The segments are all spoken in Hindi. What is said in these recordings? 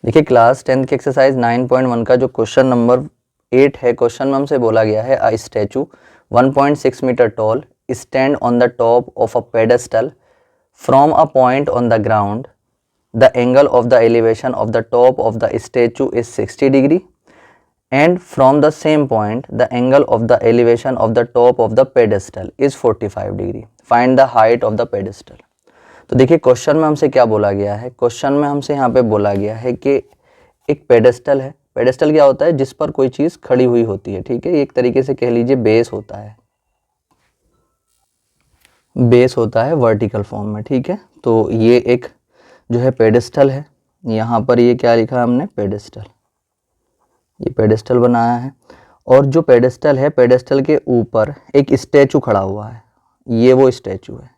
देखिए क्लास 10th की एक्सरसाइज 9.1 का जो क्वेश्चन नंबर 8 है, क्वेश्चन में हमसे बोला गया है a statue 1.6 metre tall stand on the top of a pedestal from a point on the ground, the angle of the elevation of the top of the statue is 60 degree and from the same point the angle of the elevation of the top of the pedestal is 45 degree. Find the height of the pedestal. तो देखिए क्वेश्चन में हमसे क्या बोला गया है, क्वेश्चन में हमसे यहाँ पे बोला गया है कि एक पेडेस्टल है। पेडेस्टल क्या होता है? जिस पर कोई चीज़ खड़ी हुई होती है, ठीक है। एक तरीके से कह लीजिए बेस होता है, बेस होता है वर्टिकल फॉर्म में, ठीक है। तो ये एक जो है पेडेस्टल है, यहाँ पर ये क्या लिखा है हमने? पेडेस्टल। ये पेडेस्टल बनाया है और जो पेडेस्टल है, पेडेस्टल के ऊपर एक स्टैचू खड़ा हुआ है। ये वो स्टैचू है,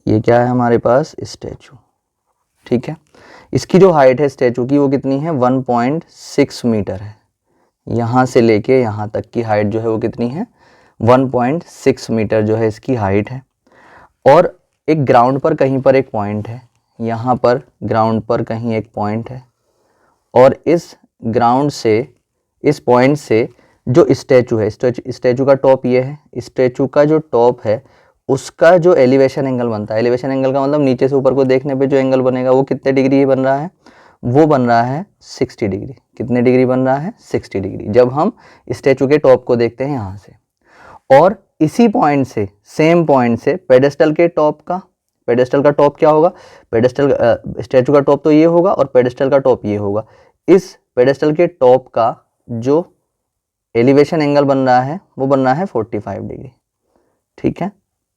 ये क्या है हमारे पास? स्टैचू, ठीक है। इसकी जो हाइट है स्टैचू की वो कितनी है? 1.6 मीटर है। यहाँ से लेके यहाँ तक की हाइट जो है वो कितनी है? 1.6 मीटर जो है इसकी हाइट है। और एक ग्राउंड पर कहीं पर एक पॉइंट है, यहाँ पर ग्राउंड पर कहीं एक पॉइंट है और इस ग्राउंड से, इस पॉइंट से जो स्टैचू है, स्टैचू का टॉप ये है, स्टैचू का जो टॉप है उसका जो एलिवेशन एंगल बनता है, एलिवेशन एंगल का मतलब नीचे से ऊपर को देखने पे जो एंगल बनेगा वो कितने डिग्री बन रहा है? वो बन रहा है 60 डिग्री। कितने डिग्री बन रहा है? 60 डिग्री, जब हम स्टैचू के टॉप को देखते हैं यहाँ से। और इसी पॉइंट से, सेम पॉइंट से पेडेस्टल के टॉप का, पेडेस्टल का टॉप क्या होगा? पेडेस्टल स्टैचू का टॉप तो ये होगा और पेडेस्टल का टॉप ये होगा। इस पेडेस्टल के टॉप का जो एलिवेशन एंगल बन रहा है वो बन रहा है 45 डिग्री, ठीक है।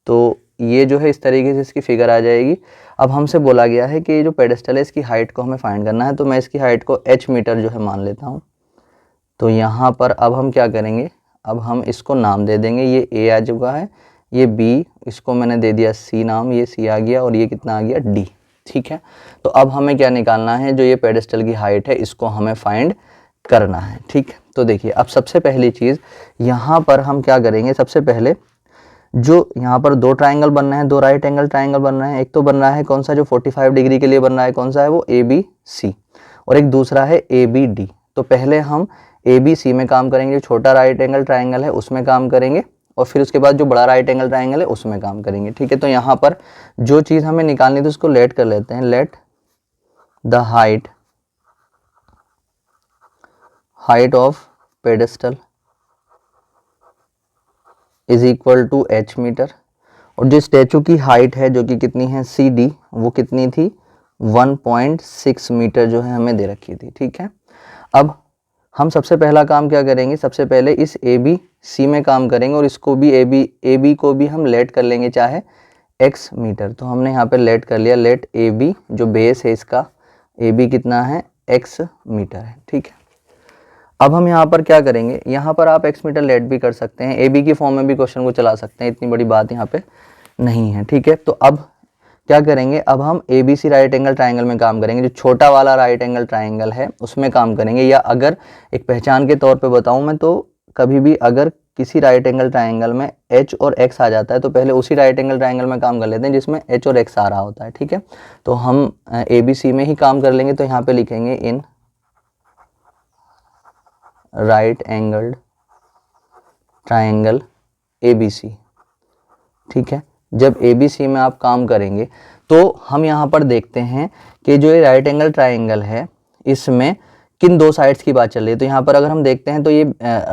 तो ये जो है इस तरीके से इसकी फिगर आ जाएगी। अब हमसे बोला गया है कि ये जो पेडेस्टल है इसकी हाइट को हमें फाइंड करना है, तो मैं इसकी हाइट को h मीटर जो है मान लेता हूँ। तो यहाँ पर अब हम क्या करेंगे? अब हम इसको नाम दे देंगे। ये a आ चुका है, ये b, इसको मैंने दे दिया c नाम, ये c आ गया और ये कितना आ गया? d, ठीक है। तो अब हमें क्या निकालना है? जो ये पेडेस्टल की हाइट है इसको हमें फाइंड करना है, ठीक है। तो देखिए अब सबसे पहली चीज़ यहाँ पर हम क्या करेंगे? सबसे पहले जो यहाँ पर दो ट्राइंगल बन रहे हैं, दो राइट एंगल ट्राइंगल बन रहे हैं। एक तो बन रहा है कौन सा? जो 45 डिग्री के लिए बन रहा है, कौन सा है वो? ABC, और एक दूसरा है ABD। तो पहले हम ABC में काम करेंगे, जो छोटा राइट एंगल ट्राइंगल है उसमें काम करेंगे, और फिर उसके बाद जो बड़ा राइट एंगल ट्राइंगल है उसमें काम करेंगे, ठीक है। तो यहाँ पर जो चीज़ हमें निकालनी थी उसको लेट कर लेते हैं। Let the height of pedestal is equal to h metre, और जो स्टैचू की हाइट है जो कि कितनी है? CD, वो कितनी थी? 1.6 मीटर जो है हमें दे रखी थी, ठीक है। अब हम सबसे पहला काम क्या करेंगे? सबसे पहले इस ABC में काम करेंगे और इसको भी AB को भी हम लेट कर लेंगे, चाहे x मीटर। तो हमने यहाँ पे लेट कर लिया। लेट AB, जो बेस है इसका AB कितना है? x मीटर है, ठीक है। अब हम यहाँ पर क्या करेंगे? यहाँ पर आप x मीटर लेट भी कर सकते हैं, AB की फॉर्म में भी क्वेश्चन को चला सकते हैं, इतनी बड़ी बात यहाँ पे नहीं है, ठीक है। तो अब क्या करेंगे? अब हम ABC राइट एंगल ट्राइंगल में काम करेंगे, जो छोटा वाला राइट एंगल ट्राइंगल है उसमें काम करेंगे। या अगर एक पहचान के तौर पे बताऊं मैं, तो कभी भी अगर किसी राइट एंगल ट्राइंगल में h और x आ जाता है तो पहले उसी राइट एंगल ट्राइंगल में काम कर लेते हैं जिसमें h और x आ रहा होता है, ठीक है। तो हम ABC में ही काम कर लेंगे। तो यहाँ पे लिखेंगे in right angled triangle ABC, ठीक है। जब ABC में आप काम करेंगे तो हम यहाँ पर देखते हैं कि जो ये राइट एंगल ट्राइंगल है इसमें किन दो साइड्स की बात चल रही है। तो यहाँ पर अगर हम देखते हैं तो ये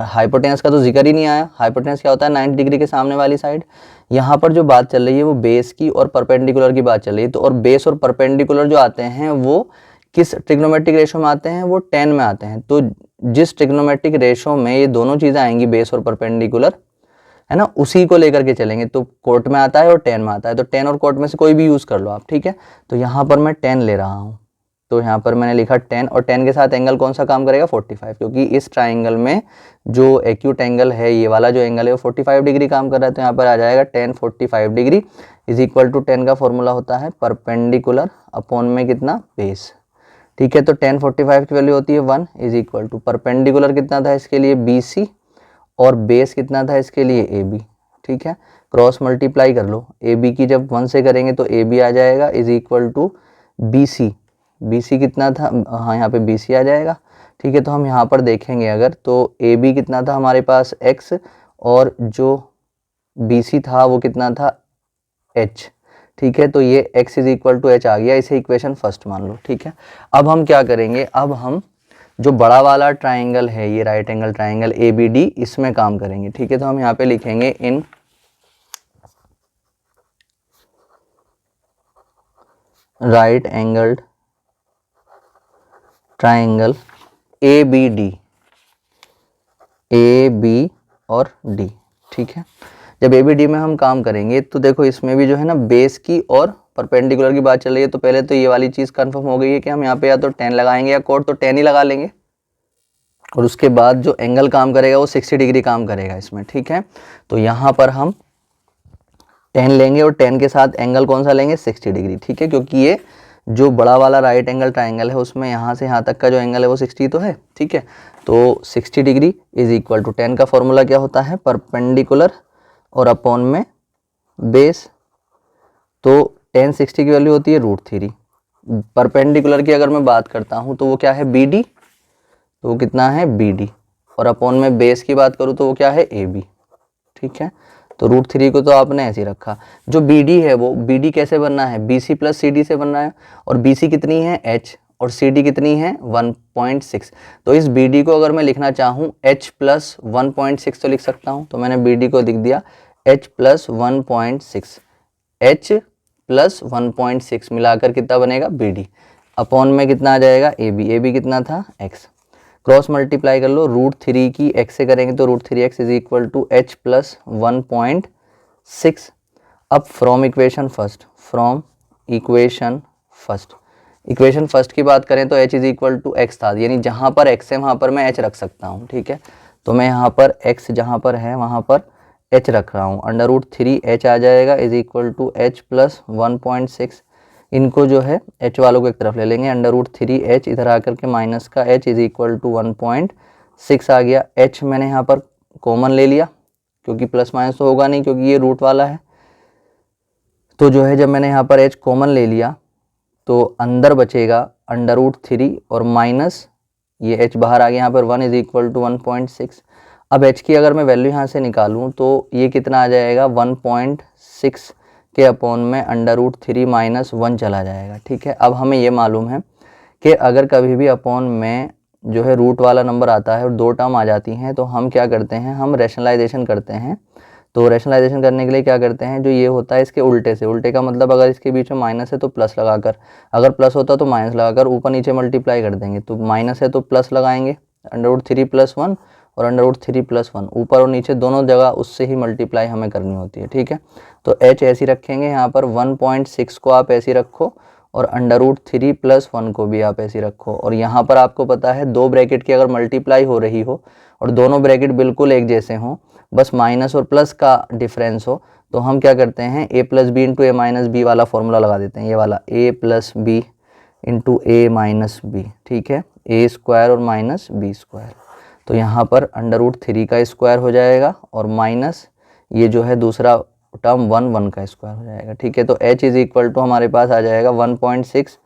हाइपोटेनस का तो जिक्र ही नहीं आया। हाइपोटेनस क्या होता है? 90 डिग्री के सामने वाली साइड। यहाँ पर जो बात चल रही है वो बेस की और परपेंडिकुलर की बात चल रही है। तो और बेस और परपेंडिकुलर जो आते हैं वो किस ट्रिग्नोमेट्रिक रेशो में आते हैं? वो 10 में आते हैं। तो जिस ट्रिग्नोमेट्रिक रेशो में ये दोनों चीज़ें आएंगी, बेस और परपेंडिकुलर, है ना, उसी को लेकर के चलेंगे। तो कोट में आता है और 10 में आता है, तो 10 और कोट में से कोई भी यूज़ कर लो आप, ठीक है। तो यहाँ पर मैं 10 ले रहा हूँ, तो यहाँ पर मैंने लिखा 10, और 10 के साथ एंगल कौन सा काम करेगा? 45, क्योंकि इस ट्राइंगल में जो एक्यूट एंगल है, ये वाला जो एंगल है वो 45 डिग्री काम कर रहा है। तो यहाँ पर आ जाएगा 10 45 डिग्री इज इक्वल टू 10 का फॉर्मूला होता है परपेंडिकुलर अपॉन में कितना? बेस, ठीक है। तो 10 45 की वैल्यू होती है 1 इज इक्वल टू परपेंडिकुलर कितना था इसके लिए? BC, और बेस कितना था इसके लिए? AB, ठीक है। क्रॉस मल्टीप्लाई कर लो, AB की जब 1 से करेंगे तो AB आ जाएगा is equal to BC, BC कितना था, हाँ यहाँ पे BC आ जाएगा, ठीक है। तो हम यहाँ पर देखेंगे अगर तो AB कितना था हमारे पास x, और जो BC था वो कितना था h, ठीक है। तो ये x is equal to h आ गया, इसे इक्वेशन फर्स्ट मान लो, ठीक है। अब हम क्या करेंगे, अब हम जो बड़ा वाला ट्राइंगल है ये राइट एंगल ट्राइंगल ABD, इसमें काम करेंगे, ठीक है। तो हम यहाँ पे लिखेंगे in right angled triangle ABD, AB और D, ठीक है। जब ABD में हम काम करेंगे तो देखो इसमें भी जो है ना बेस की और परपेंडिकुलर की बात चल रही है। तो पहले तो ये वाली चीज़ कंफर्म हो गई है कि हम यहाँ पे या तो 10 लगाएंगे या कोड तो 10 ही लगा लेंगे, और उसके बाद जो एंगल काम करेगा वो 60 डिग्री काम करेगा इसमें, ठीक है। तो यहाँ पर हम 10 लेंगे और 10 के साथ एंगल कौन सा लेंगे, 60 डिग्री, ठीक है। क्योंकि ये जो बड़ा वाला राइट एंगल ट्राइंगल है उसमें यहाँ से यहाँ तक का जो एंगल है वो 60 तो है, ठीक है। तो 60 डिग्री इज इक्वल टू 10 का फॉर्मूला क्या होता है, परपेंडिकुलर और अपॉन में बेस। तो 10 60 की वैल्यू होती है √3। परपेंडिकुलर की अगर मैं बात करता हूँ तो वो क्या है BD, तो वो कितना है BD, और अपॉन में बेस की बात करूँ तो वो क्या है AB, ठीक है। तो √3 को तो आपने ऐसे ही रखा। जो BD है वो BD कैसे बनना है, BC प्लस CD से बनना है, और BC कितनी है H और CD कितनी है 1.6। तो इस BD को अगर मैं लिखना चाहूँ H प्लस 1.6 तो लिख सकता हूँ। तो मैंने BD को लिख दिया H प्लस 1.6, H प्लस 1.6 मिलाकर कितना बनेगा BD, अपॉन में कितना आ जाएगा AB, AB कितना था X, क्रॉस मल्टीप्लाई कर लो, √3 की x से करेंगे तो √3x is equal to h plus 1.6। अब फ्रॉम इक्वेशन फर्स्ट की बात करें तो h is equal to x था, यानी जहाँ पर x है वहाँ पर मैं h रख सकता हूँ, ठीक है। तो मैं यहाँ पर x जहाँ पर है वहाँ पर h रख रहा हूँ, √3h आ जाएगा is equal to h plus 1.6। इनको जो है h वालों को एक तरफ ले लेंगे, √3h इधर आकर के माइनस का h इज इक्वल टू 1.6 आ गया। h मैंने यहाँ पर कॉमन ले लिया क्योंकि प्लस माइनस तो होगा नहीं क्योंकि ये रूट वाला है। तो जो है जब मैंने यहाँ पर h कॉमन ले लिया तो अंदर बचेगा √3 और माइनस ये h बाहर आ गया, यहाँ पर 1 इज इक्वल टू 1.6। अब h की अगर मैं वैल्यू यहाँ से निकालूँ तो ये कितना आ जाएगा 1.6 के अपॉन में √3 माइनस 1 चला जाएगा, ठीक है। अब हमें ये मालूम है कि अगर कभी भी अपॉन में जो है रूट वाला नंबर आता है और दो टर्म आ जाती हैं तो हम क्या करते हैं, हम रैशनलाइजेशन करते हैं। तो रैशनलाइजेशन करने के लिए क्या करते हैं, जो ये होता है इसके उल्टे से, उल्टे का मतलब अगर इसके बीच में माइनस है तो प्लस लगाकर, अगर प्लस होता तो माइनस लगाकर ऊपर नीचे मल्टीप्लाई कर देंगे। तो माइनस है तो प्लस लगाएंगे √3 + 1 और √3 + 1 ऊपर और नीचे दोनों जगह उससे ही मल्टीप्लाई हमें करनी होती है, ठीक है। तो h ऐसी रखेंगे, यहाँ पर 1.6 को आप ऐसी रखो और √3 + 1 को भी आप ऐसी रखो। और यहाँ पर आपको पता है दो ब्रैकेट की अगर मल्टीप्लाई हो रही हो और दोनों ब्रैकेट बिल्कुल एक जैसे हों, बस माइनस और प्लस का डिफरेंस हो, तो हम क्या करते हैं a + b × a - b वाला फॉर्मूला लगा देते हैं, ये वाला a + b × a - b, ठीक है, a² और -b²। तो यहाँ पर √3 का स्क्वायर हो जाएगा और माइनस ये जो है दूसरा टर्म 1 का स्क्वायर हो जाएगा, ठीक है। तो h इज इक्वल टू हमारे पास आ जाएगा 1.6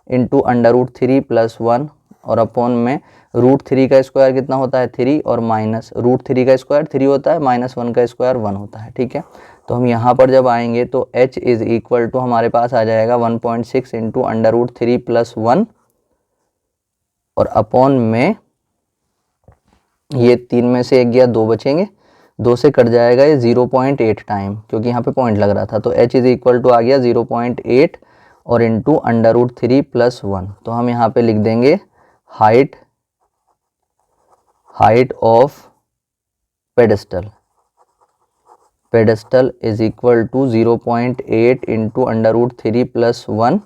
इंटू √3 + 1 और अपॉन में √3 का स्क्वायर कितना होता है 3 और माइनस √3 का स्क्वायर 3 होता है, -1 का स्क्वायर 1 होता है, ठीक है। तो हम यहाँ पर जब आएंगे तो h इज इक्वल टू हमारे पास आ जाएगा 1.6 इंटू √3 + 1 और अपॉन में ये 3 में से 1 गया 2 बचेंगे, 2 से कट जाएगा ये 0.8 टाइम क्योंकि यहाँ पे पॉइंट लग रहा था। तो h इज इक्वल टू आ गया 0.8 और इंटू √3 + 1। तो हम यहाँ पे लिख देंगे height of pedestal is equal to 0.8 into √3 + 1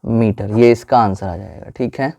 metre. ये इसका आंसर आ जाएगा, ठीक है।